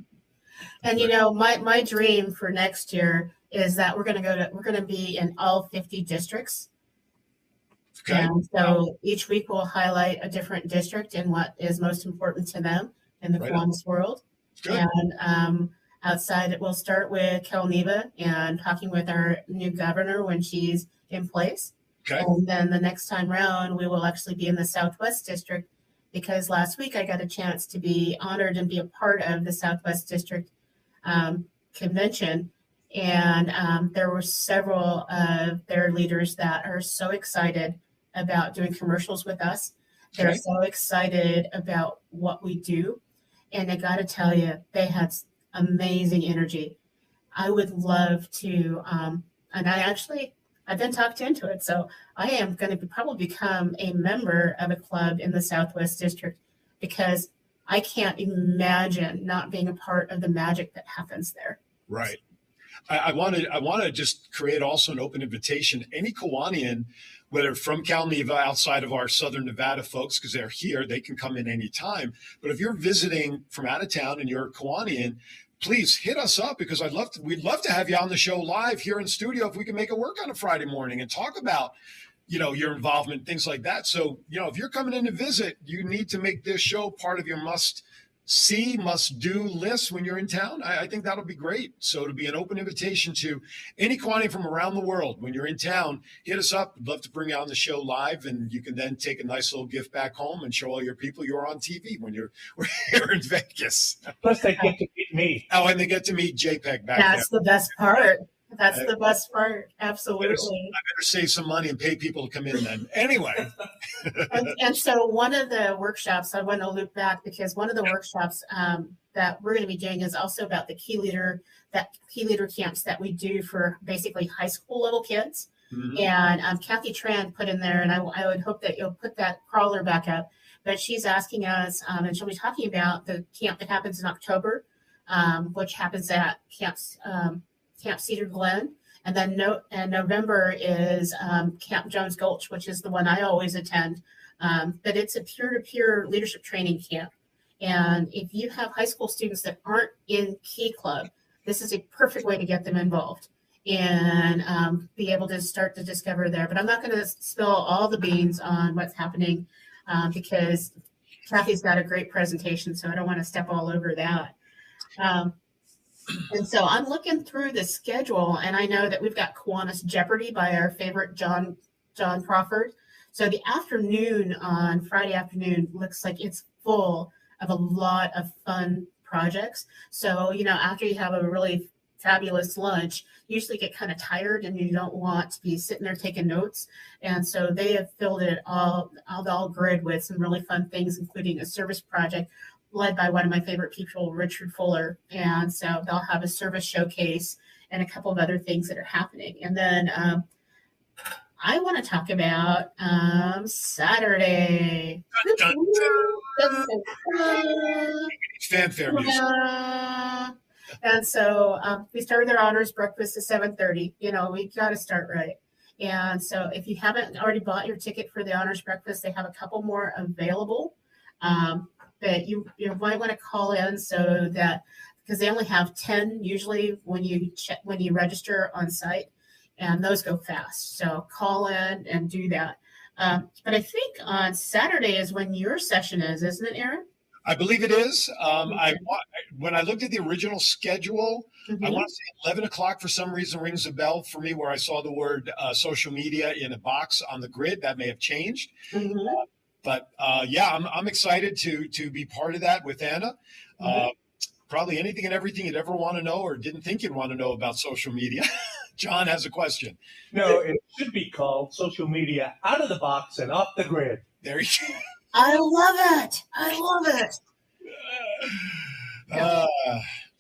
And my dream for next year is that we're going to be in all 50 districts. Okay. And so each week we'll highlight a different district and what is most important to them in the Kiwanis world. Good. And outside, we'll start with Calneva and talking with our new governor when she's in place. Okay. And then the next time round, we will actually be in the Southwest District, because last week I got a chance to be honored and be a part of the Southwest District convention. And there were several of their leaders that are so excited about doing commercials with us. They're so excited about what we do. And I got to tell you, they had amazing energy. I would love to, and I've been talked into it. So I am going to probably become a member of a club in the Southwest District, because I can't imagine not being a part of the magic that happens there. Right. I want to just create also an open invitation. Any Kiwanian, whether from Calneva, outside of our Southern Nevada folks, because they're here, they can come in anytime. But if you're visiting from out of town and you're a Kiwanian, please hit us up, because we'd love to have you on the show live here in studio if we can make it work on a Friday morning and talk about, your involvement, things like that. So, if you're coming in to visit, you need to make this show part of your must-see, must-do list when you're in town. I think that'll be great. So it'll be an open invitation to any Kiwanian from around the world. When you're in town, hit us up. We'd love to bring you on the show live, and you can then take a nice little gift back home and show all your people you're on TV when we're here in Vegas. Plus, they get to meet me. Oh, and they get to meet JPEG back That's there. the best part. That's the best part. Absolutely. I better save some money and pay people to come in then. Anyway. and so one of the workshops, I want to loop back, because one of the workshops that we're going to be doing is also about the key leader camps that we do for basically high school level kids. Mm-hmm. And Kathy Tran put in there, and I would hope that you'll put that crawler back up, but she's asking us, and she'll be talking about the camp that happens in October, which happens at Camp Cedar Glen. And then November is Camp Jones Gulch, which is the one I always attend. But it's a peer-to-peer leadership training camp. And if you have high school students that aren't in Key Club, this is a perfect way to get them involved. and be able to start to discover there. But I'm not going to spill all the beans on what's happening because Kathy's got a great presentation, so I don't want to step all over that. And so I'm looking through the schedule, and I know that we've got Kiwanis Jeopardy by our favorite John Crawford. So the afternoon on Friday afternoon looks like it's full of a lot of fun projects. So, after you have a really fabulous lunch, you usually get kind of tired and you don't want to be sitting there taking notes. And so they have filled it all grid with some really fun things, including a service project led by one of my favorite people, Richard Fuller. And so they'll have a service showcase and a couple of other things that are happening. And then I want to talk about Saturday. Fanfare music. And so we started their honors breakfast at 7:30. We got to start right. And so if you haven't already bought your ticket for the honors breakfast, they have a couple more available. But you might want to call in so that, because they only have 10 usually when you register on site, and those go fast. So call in and do that. But I think on Saturday is when your session is, isn't it, Aaron? I believe it is. When I looked at the original schedule, I want to say 11 o'clock for some reason rings a bell for me, where I saw the word social media in a box on the grid. That may have changed. But I'm excited to be part of that with Anna. Probably anything and everything you'd ever want to know or didn't think you'd want to know about social media. John has a question. No, it should be called social media out of the box and off the grid. There you go. I love it.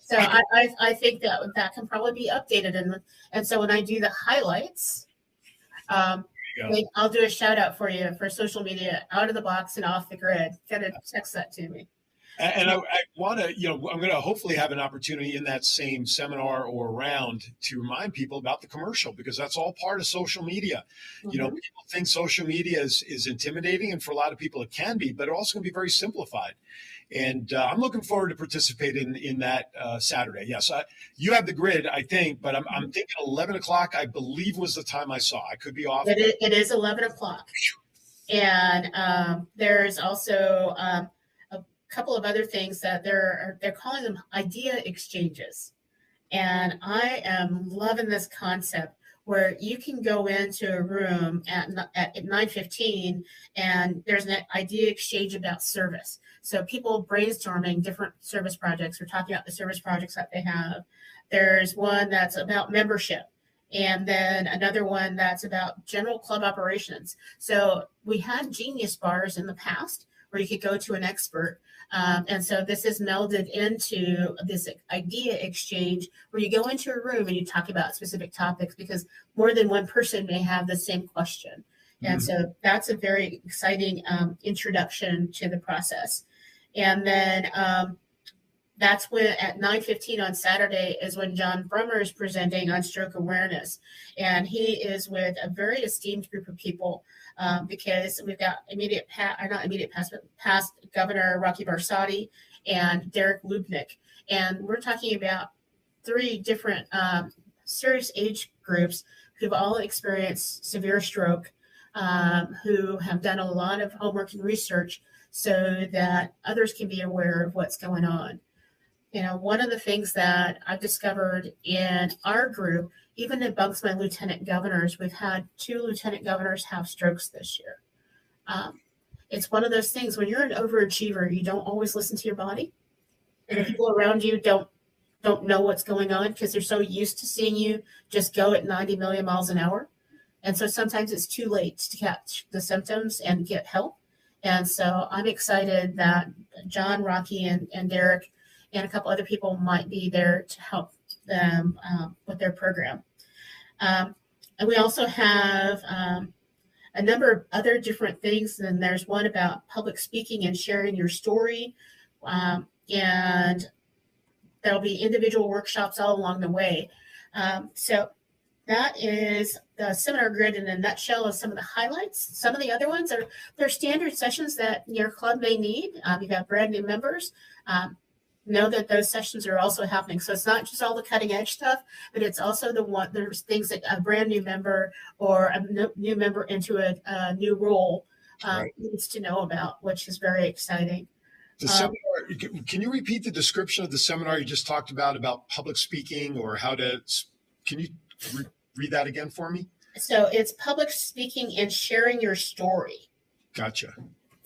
So I think that can probably be updated. And so when I do the highlights, I'll do a shout out for you for social media out of the box and off the grid. Gotta text that to me. And I want to, I'm going to hopefully have an opportunity in that same seminar or round to remind people about the commercial, because that's all part of social media. People think social media is intimidating, and for a lot of people it can be, but it also can be very simplified. And I'm looking forward to participating in that Saturday. Yes, you have the grid, I think, but I'm thinking 11 o'clock, I believe, was the time I saw. I could be off. It is 11 o'clock. And there's also a couple of other things that they're calling them idea exchanges. And I am loving this concept where you can go into a room at 9:15 and there's an idea exchange about service. So people brainstorming different service projects. We're talking about the service projects that they have. There's one that's about membership, and then another one that's about general club operations. So we had genius bars in the past where you could go to an expert. And so this is melded into this idea exchange where you go into a room and you talk about specific topics, because more than one person may have the same question. And so that's a very exciting introduction to the process. And then that's when at 9:15 on Saturday is when John Brummer is presenting on stroke awareness. And he is with a very esteemed group of people because we've got past Governor Rocky Barsotti and Derek Lubnick. And we're talking about 3 different serious age groups who've all experienced severe stroke, who have done a lot of homework and research so that others can be aware of what's going on. One of the things that I've discovered in our group, even amongst my lieutenant governors, we've had 2 lieutenant governors have strokes this year. It's one of those things, when you're an overachiever, you don't always listen to your body. And the people around you don't know what's going on because they're so used to seeing you just go at 90 million miles an hour. And so sometimes it's too late to catch the symptoms and get help. And so I'm excited that John, Rocky, and Derek and a couple other people might be there to help them with their program. And we also have a number of other different things. And there's one about public speaking and sharing your story. And there'll be individual workshops all along the way. So that is the seminar grid in a nutshell of some of the highlights. Some of the other ones they're standard sessions that your club may need. You've got brand new members. know that those sessions are also happening. So it's not just all the cutting edge stuff, but it's also there's things that a brand new member or a new member into a new role needs to know about, which is very exciting. The seminar, can you repeat the description of the seminar you just talked about public speaking or can you read that again for me? So it's public speaking and sharing your story. Gotcha.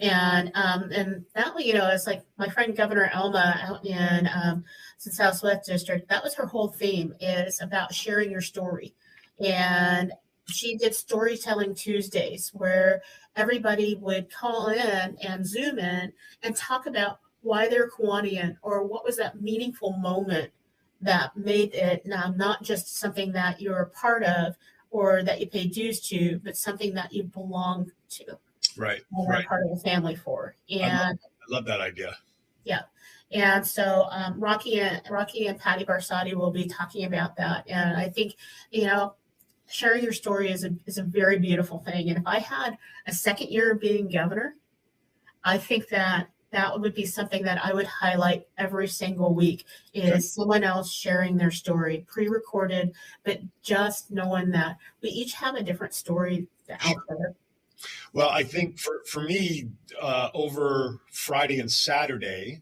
And that way, it's like my friend Governor Elma out in the Southwest District, that was her whole theme, is about sharing your story. And she did storytelling Tuesdays where everybody would call in and Zoom in and talk about why they're Kiwanian or what was that meaningful moment that made it not just something that you're a part of or that you pay dues to, but something that you belong to. Right. And are part of the family for. And I love that idea. Yeah. And so Rocky and Patty Barsati will be talking about that. And I think, sharing your story is a very beautiful thing. And if I had a second year of being governor, I think that would be something that I would highlight every single week is someone else sharing their story, pre-recorded, but just knowing that we each have a different story out there. Well, I think for me, over Friday and Saturday,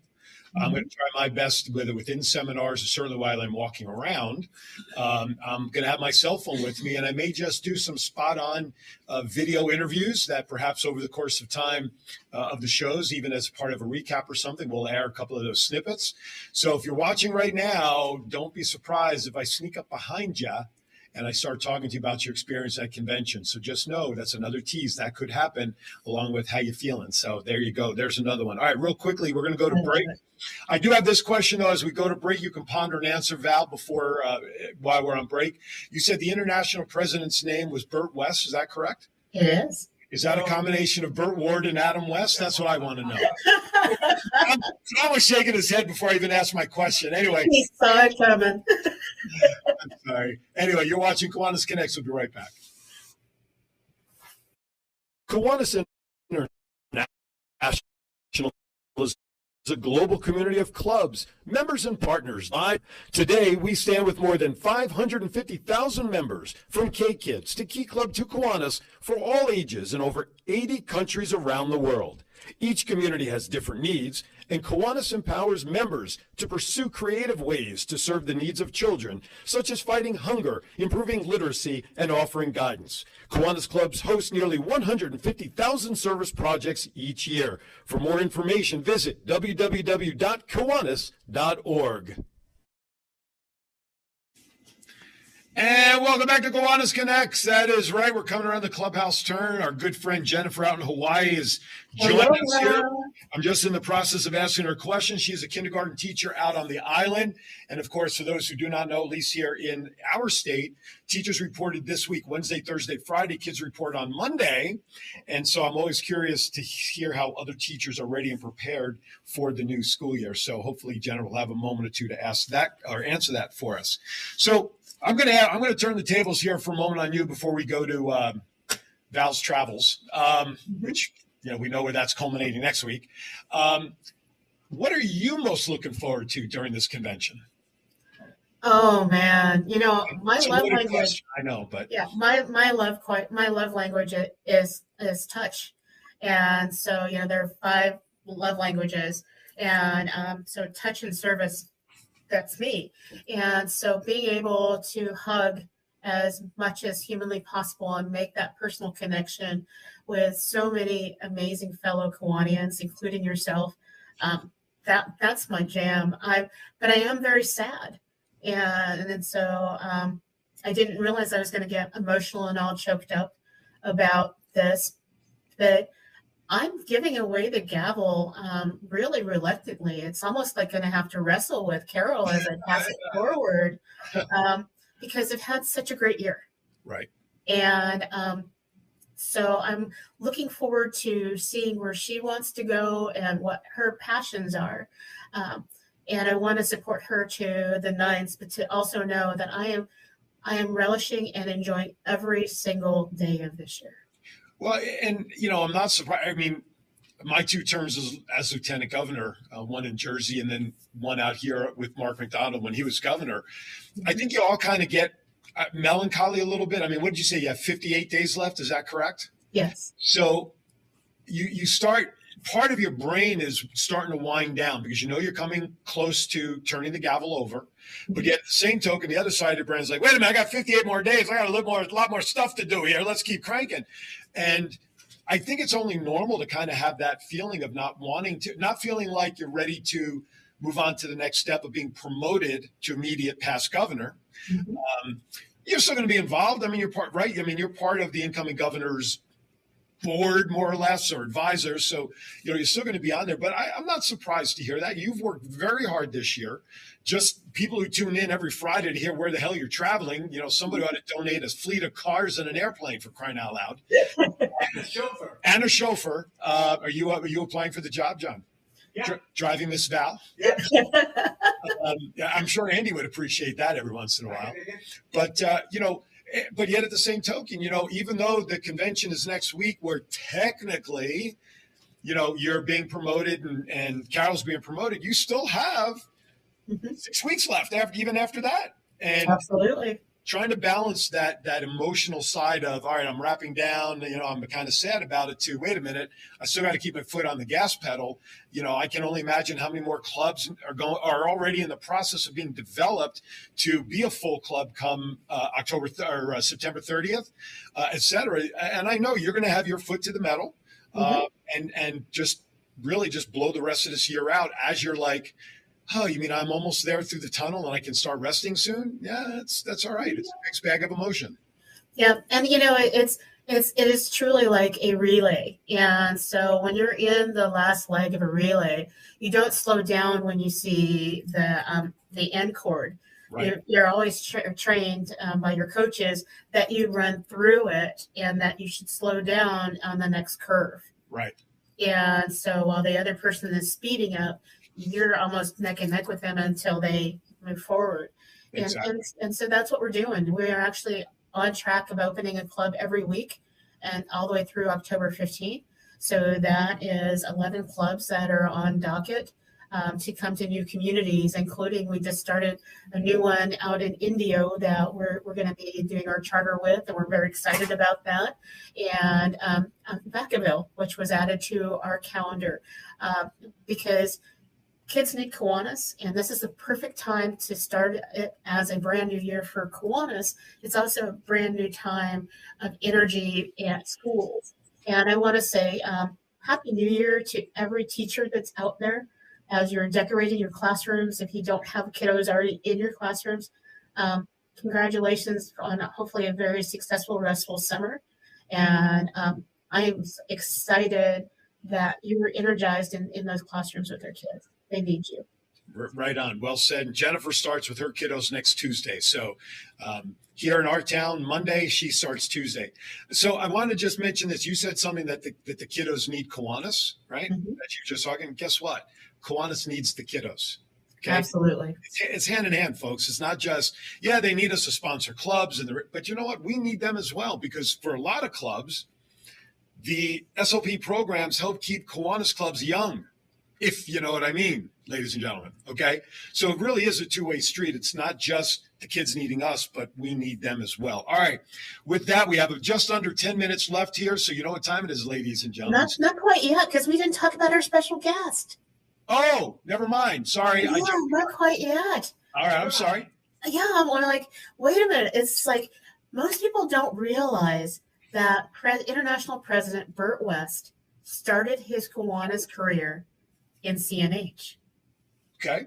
I'm going to try my best, whether within seminars or certainly while I'm walking around. I'm going to have my cell phone with me, and I may just do some spot-on video interviews that perhaps over the course of time of the shows, even as part of a recap or something, we'll air a couple of those snippets. So if you're watching right now, don't be surprised if I sneak up behind you and I start talking to you about your experience at convention. So just know that's another tease that could happen along with how you feeling. So there you go. There's another one. All right, real quickly, we're going to go to break. I do have this question, though, as we go to break. You can ponder and answer, Val, before while we're on break. You said the international president's name was Burt West. Is that correct? It is. Is that a combination of Burt Ward and Adam West? That's what I want to know. Tom was shaking his head before I even asked my question. Anyway. He saw it coming. I'm sorry. Anyway, you're watching Kiwanis Connects. We'll be right back. Kiwanis International is a global community of clubs, members, and partners. Today, we stand with more than 550,000 members, from K-Kids to Key Club to Kiwanis, for all ages in over 80 countries around the world. Each community has different needs, and Kiwanis empowers members to pursue creative ways to serve the needs of children, such as fighting hunger, improving literacy, and offering guidance. Kiwanis clubs host nearly 150,000 service projects each year. For more information, visit www.kiwanis.org. And welcome back to Kiwanis Connects. That is right. We're coming around the clubhouse turn. Our good friend Jennifer out in Hawaii is joining us here. I'm just in the process of asking her questions. She's a kindergarten teacher out on the island. And of course, for those who do not know, at least here in our state, teachers reported this week, Wednesday, Thursday, Friday. Kids report on Monday. And so I'm always curious to hear how other teachers are ready and prepared for the new school year. So hopefully Jennifer will have a moment or two to ask that or answer that for us. So I'm going to turn the tables here for a moment on you before we go to Val's travels, which we know where that's culminating next week. What are you most looking forward to during this convention? Oh man, my love language. Question, I know, but yeah, my love language is touch, and so there are 5 love languages, and so touch and service. That's me. And so being able to hug as much as humanly possible and make that personal connection with so many amazing fellow Kiwanians, including yourself, that's my jam. But I am very sad. And so I didn't realize I was going to get emotional and all choked up about this, but I'm giving away the gavel really reluctantly. It's almost like going to have to wrestle with Carol as I pass it forward because I've had such a great year. Right. And so I'm looking forward to seeing where she wants to go and what her passions are. And I want to support her to the nines, but to also know that I am relishing and enjoying every single day of this year. Well, and I'm not surprised. I mean, my 2 terms as lieutenant governor, one in Jersey and then one out here with Mark McDonald when he was governor, I think you all kind of get melancholy a little bit. I mean, what did you say? You have 58 days left. Is that correct? Yes. So you start, part of your brain is starting to wind down because you know you're coming close to turning the gavel over. But yet, at the same token, the other side of the brain is like, wait a minute, I got 58 more days. I got a lot more stuff to do here. Let's keep cranking. And I think it's only normal to kind of have that feeling of not feeling like you're ready to move on to the next step of being promoted to immediate past governor. Mm-hmm. You're still going to be involved. I mean, you're part of the incoming governor's board, more or less, or advisors. So, you're still going to be on there. But I'm not surprised to hear that. You've worked very hard this year. Just people who tune in every Friday to hear where the hell you're traveling, somebody ought to donate a fleet of cars and an airplane, for crying out loud. And a chauffeur. Are you applying for the job, John? Yeah. Driving Miss Val? Yeah. I'm sure Andy would appreciate that every once in a while. But, but yet at the same token, even though the convention is next week, where technically, you're being promoted and Carol's being promoted, you still have 6 weeks left even after that. And absolutely trying to balance that emotional side of, all right, I'm wrapping down, I'm kind of sad about it too. Wait a minute, I still got to keep my foot on the gas pedal. I can only imagine how many more clubs are already in the process of being developed to be a full club come September 30th, et cetera. And I know you're going to have your foot to the metal, and just really just blow the rest of this year out as you're like, oh, you mean I'm almost there through the tunnel and I can start resting soon? Yeah, that's all right. It's a mixed bag of emotion. Yeah, and it is truly like a relay. And so when you're in the last leg of a relay, you don't slow down when you see the end cord. Right. You're always trained by your coaches that you run through it and that you should slow down on the next curve. Right. And so while the other person is speeding up, you're almost neck and neck with them until they move forward. Exactly. And so that's what we're doing. We're actually on track of opening a club every week and all the way through October 15th. So that is 11 clubs that are on docket to come to new communities, including we just started a new one out in Indio that we're going to be doing our charter with, and we're very excited about that. And Vacaville, which was added to our calendar because kids need Kiwanis, and this is the perfect time to start it as a brand new year for Kiwanis. It's also a brand new time of energy at schools. And I want to say Happy New Year to every teacher that's out there as you're decorating your classrooms. If you don't have kiddos already in your classrooms, congratulations on hopefully a very successful, restful summer. And I am excited that you were energized in those classrooms with their kids. They need you. Right on. Well said. And Jennifer starts with her kiddos next Tuesday. So here in our town, Monday, she starts Tuesday. So I want to just mention this. You said something that the kiddos need Kiwanis, right? Mm-hmm. That you were just talking. Guess what? Kiwanis needs the kiddos. Okay? Absolutely. It's hand in hand, folks. It's not just, they need us to sponsor clubs, but you know what? We need them as well, because for a lot of clubs, the SLP programs help keep Kiwanis clubs young, if you know what I mean, ladies and gentlemen, okay? So it really is a two-way street. It's not just the kids needing us, but we need them as well. All right. With that, we have just under 10 minutes left here, so you know what time it is, ladies and gentlemen. Not quite yet, because we didn't talk about our special guest. Oh, never mind. Sorry. Yeah, not quite yet. All right, I'm sorry. Yeah, I'm like, wait a minute. It's like most people don't realize that International President Burt West started his Kiwanis career in CNH. Okay.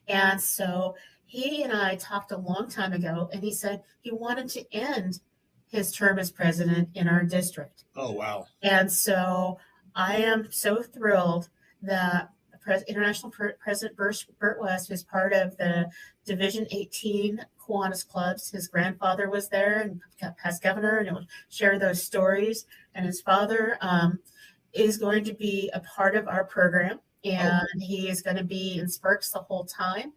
And so he and I talked a long time ago, and he said he wanted to end his term as president in our district. Oh, wow. And so I am so thrilled that International President Burt West, who's part of the Division 18 Kiwanis clubs. His grandfather was there and got past governor, and he'll share those stories. And his father is going to be a part of our program, and he is going to be in Sparks the whole time.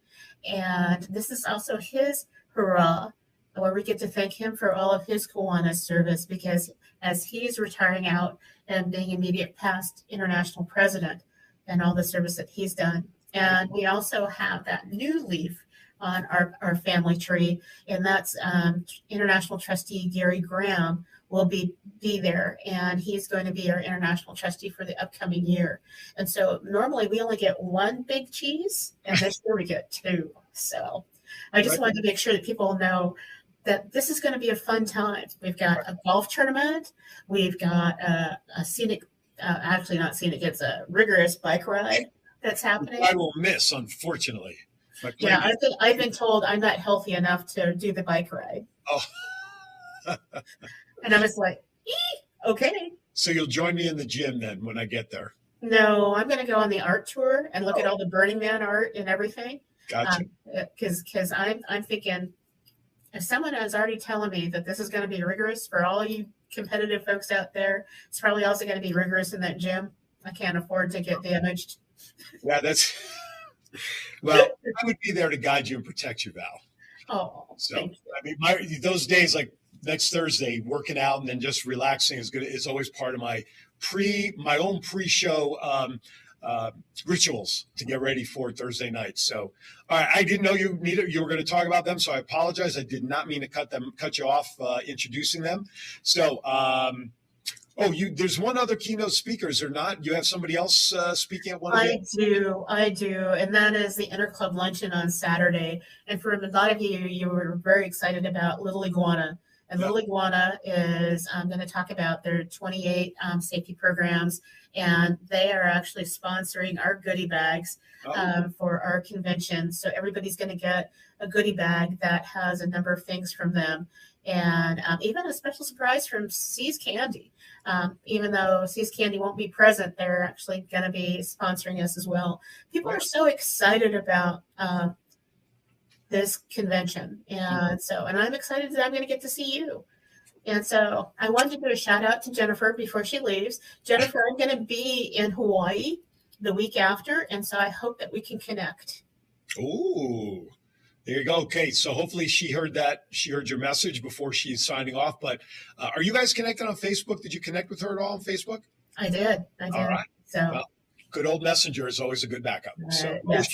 And this is also his hurrah where we get to thank him for all of his Kiwanis service, because as he's retiring out and being immediate past international president and all the service that he's done. And we also have that new leaf on our family tree, and that's international trustee Gary Graham will be there, and he's going to be our international trustee for the upcoming year. And so normally we only get one big cheese, and this year we get two. So I just wanted to make sure that people know that this is going to be a fun time. We've got a golf tournament. We've got a scenic, actually not scenic, it's a rigorous bike ride that's happening. I will miss, unfortunately. Yeah, I've been told I'm not healthy enough to do the bike ride. Oh. And I was like, okay. So you'll join me in the gym then when I get there? No, I'm going to go on the art tour and look at all the Burning Man art and everything. Gotcha. Because I'm thinking, if someone is already telling me that this is going to be rigorous for all you competitive folks out there, it's probably also going to be rigorous in that gym. I can't afford to get damaged. Yeah, that's well, I would be there to guide you and protect you, Val. Oh, so thank you. I mean, those days like next Thursday, working out and then just relaxing is always part of my own pre-show rituals to get ready for Thursday night. So, all right, I didn't know you were going to talk about them, so I apologize. I did not mean to cut you off introducing them. So, there's one other keynote speaker, is there not? You have somebody else speaking at one of them? I do, and that is the Interclub Luncheon on Saturday. And for a lot of you were very excited about Little Iguana. And Little Iguana is going to talk about their 28 safety programs, and they are actually sponsoring our goodie bags for our convention. So everybody's going to get a goodie bag that has a number of things from them, and even a special surprise from C's Candy. Even though C's Candy won't be present, they're actually going to be sponsoring us as well. People are so excited about this convention, and I'm excited that I'm going to get to see you. And so I wanted to do a shout out to Jennifer before she leaves. Jennifer, I'm going to be in Hawaii the week after, and so I hope that we can connect. Ooh, there you go. Okay, so hopefully she heard that. She heard your message before she's signing off. But are you guys connected on Facebook? Did you connect with her at all on Facebook? I did. All right. So well, good old Messenger is always a good backup. So yes,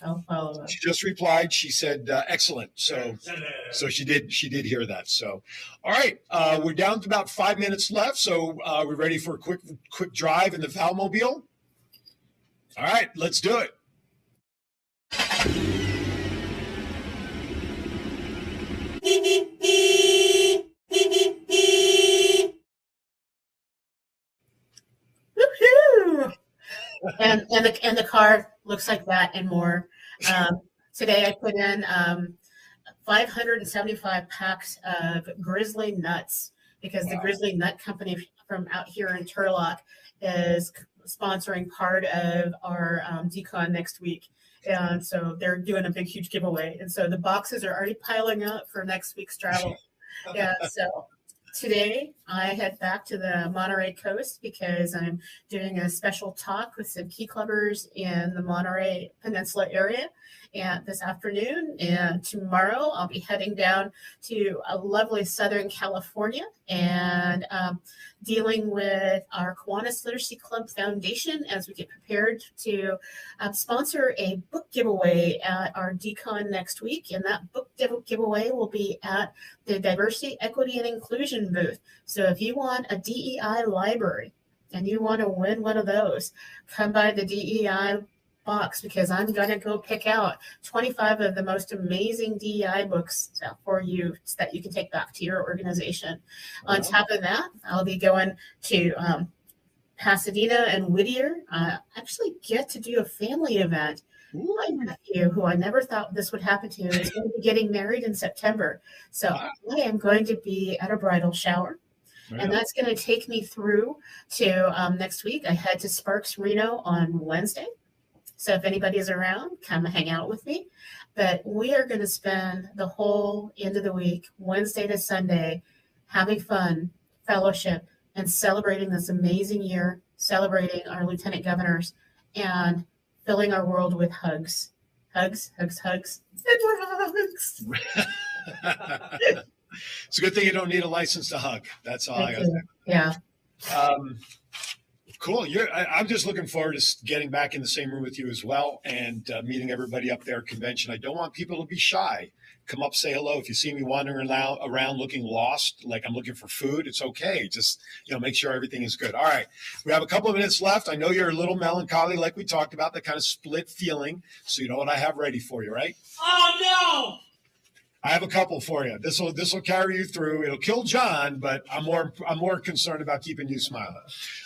I'll follow up. She just replied. She said, excellent. So she did hear that. So, all right. We're down to about 5 minutes left. So we're ready for a quick drive in the Valmobile. All right, let's do it. Woohoo! And the car looks like that and more. Today I put in 575 packs of Grizzly nuts, because the Grizzly Nut Company from out here in Turlock is sponsoring part of our decon next week. And so they're doing a big, huge giveaway. And so the boxes are already piling up for next week's travel. Yeah, so today I head back to the Monterey coast because I'm doing a special talk with some key clubbers in the Monterey Peninsula area. And this afternoon and tomorrow, I'll be heading down to a lovely Southern California and dealing with our Kiwanis Literacy Club Foundation as we get prepared to sponsor a book giveaway at our decon next week. And that book giveaway will be at the Diversity, Equity, and Inclusion booth. So if you want a DEI library and you want to win one of those, come by the DEI box, because I'm going to go pick out 25 of the most amazing DEI books for you that you can take back to your organization. On top of that, I'll be going to Pasadena and Whittier. Actually get to do a family event. My nephew, who I never thought this would happen to, is going to be getting married in September. So I am going to be at a bridal shower. And that's going to take me through to next week. I head to Sparks, Reno on Wednesday. So if anybody's around, come hang out with me. But we are going to spend the whole end of the week, Wednesday to Sunday, having fun, fellowship, and celebrating this amazing year, celebrating our lieutenant governors, and filling our world with hugs. Hugs, hugs, hugs, and hugs. It's a good thing you don't need a license to hug. That's all I got to say. Yeah. Cool. I'm just looking forward to getting back in the same room with you as well and meeting everybody up there at convention. I don't want people to be shy. Come up, say hello. If you see me wandering around looking lost, like I'm looking for food, it's okay. Just, make sure everything is good. All right. We have a couple of minutes left. I know you're a little melancholy, like we talked about, that kind of split feeling. So you know what I have ready for you, right? Oh, no. I have a couple for you. This will carry you through. It'll kill John, but I'm more concerned about keeping you smiling.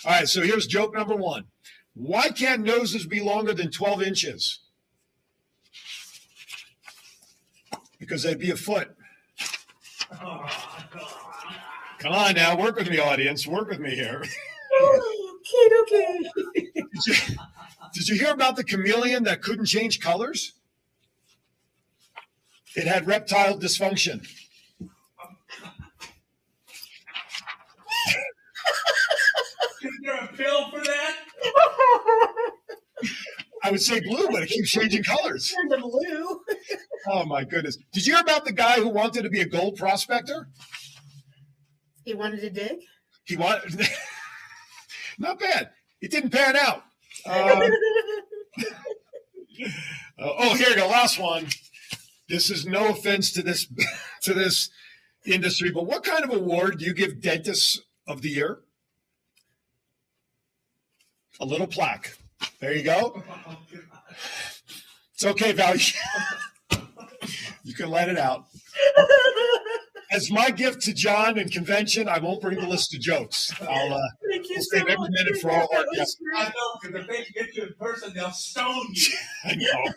All right, so here's joke number one. Why can't noses be longer than 12 inches? Because they'd be a foot. Come on now, work with me, audience. Work with me here. Okay. Did you hear about the chameleon that couldn't change colors? It had reptile dysfunction. Is there a pill for that? I would say blue, but it keeps changing colors. Turn to blue. Oh, my goodness. Did you hear about the guy who wanted to be a gold prospector? He wanted to dig? He wanted... Not bad. It didn't pan out. Oh, here you go. Last one. This is no offense to this industry, but what kind of award do you give Dentists of the Year? A little plaque. There you go. It's okay, Val. You can let it out. As my gift to John and convention, I won't bring the list of jokes. We'll save every minute for all our guests. I know, because if they get you in person, they'll stone you. I know.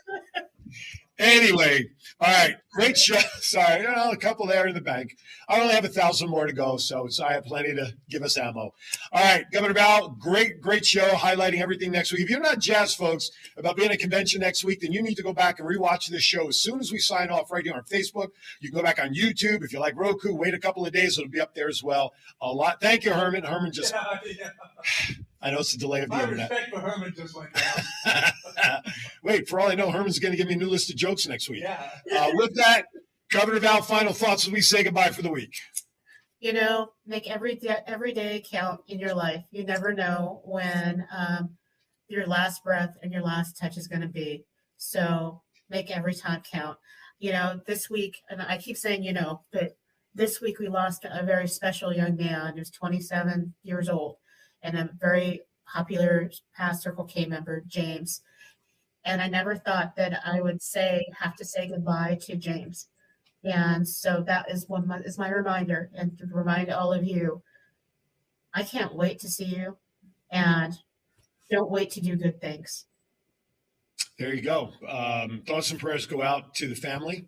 Anyway, all right, great show. Sorry, a couple there in the bank. I only have 1,000 more to go, so I have plenty to give us ammo. All right, Governor Val, great show, highlighting everything next week. If you're not jazzed, folks, about being at a convention next week, then you need to go back and rewatch this show as soon as we sign off right here on Facebook. You can go back on YouTube. If you like Roku, wait a couple of days. It'll be up there as well. A lot. Thank you, Herman. Herman just... Yeah. I know it's the delay of the internet. My respect for Herman just went down. Wait, for all I know, Herman's going to give me a new list of jokes next week. Yeah. With that, Governor Val, final thoughts as we say goodbye for the week. Make every day count in your life. You never know when your last breath and your last touch is going to be. So make every time count. This week, and I keep saying, but this week we lost a very special young man who's 27 years old. And a very popular past Circle K member, James. And I never thought that I would have to say goodbye to James. And so that is my reminder, and to remind all of you, I can't wait to see you, and don't wait to do good things. There you go. Thoughts and prayers go out to the family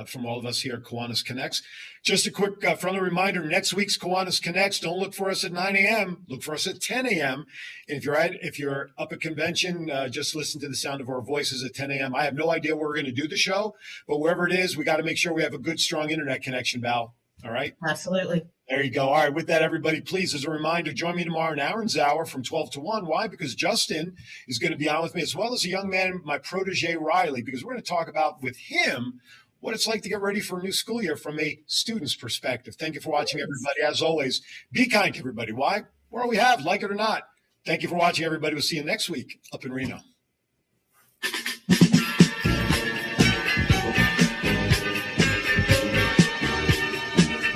from all of us here at Kiwanis Connects. Just a quick friendly reminder, next week's Kiwanis Connects, don't look for us at 9 a.m. Look for us at 10 a.m. And if you're up at convention, just listen to the sound of our voices at 10 a.m. I have no idea where we're going to do the show, but wherever it is, we got to make sure we have a good, strong internet connection, Val. All right? Absolutely. There you go. All right. With that, everybody, please, as a reminder, join me tomorrow in Aaron's Hour from 12 to 1. Why? Because Justin is going to be on with me, as well as a young man, my protege, Riley, because we're going to talk about with him what it's like to get ready for a new school year from a student's perspective. Thank you for watching, everybody. As always, be kind to everybody. Why? We're all we have, like it or not. Thank you for watching, everybody. We'll see you next week up in Reno.